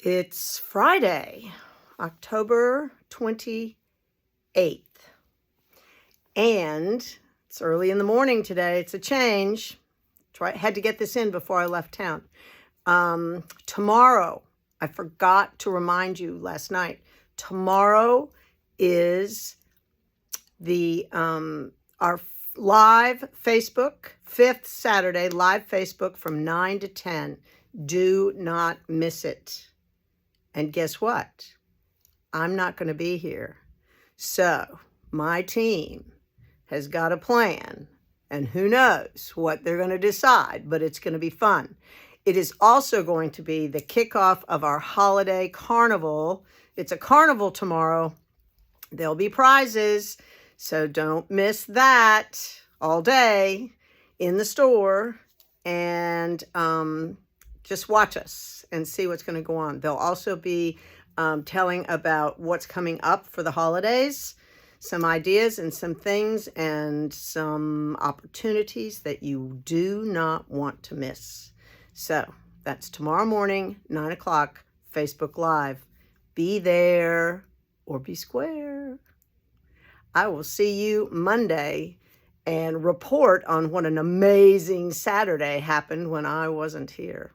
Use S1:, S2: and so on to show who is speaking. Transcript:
S1: It's Friday, October 28th, and it's early in the morning today. It's a change. Had to get this in before I left town. Tomorrow, I forgot to remind you last night, tomorrow is the our live Facebook, 5th Saturday, live Facebook from 9 to 10. Do not miss it. And guess what? I'm not going to be here. So my team has got a plan, and who knows what they're going to decide, but it's going to be fun. It is also going to be the kickoff of our holiday carnival. It's a carnival tomorrow. There'll be prizes, so don't miss that all day in the store, and just watch us and see what's going to go on. They'll also be telling about what's coming up for the holidays, some ideas and some things and some opportunities that you do not want to miss. So that's tomorrow morning, 9 o'clock, Facebook Live. Be there or be square. I will see you Monday and report on what an amazing Saturday happened when I wasn't here.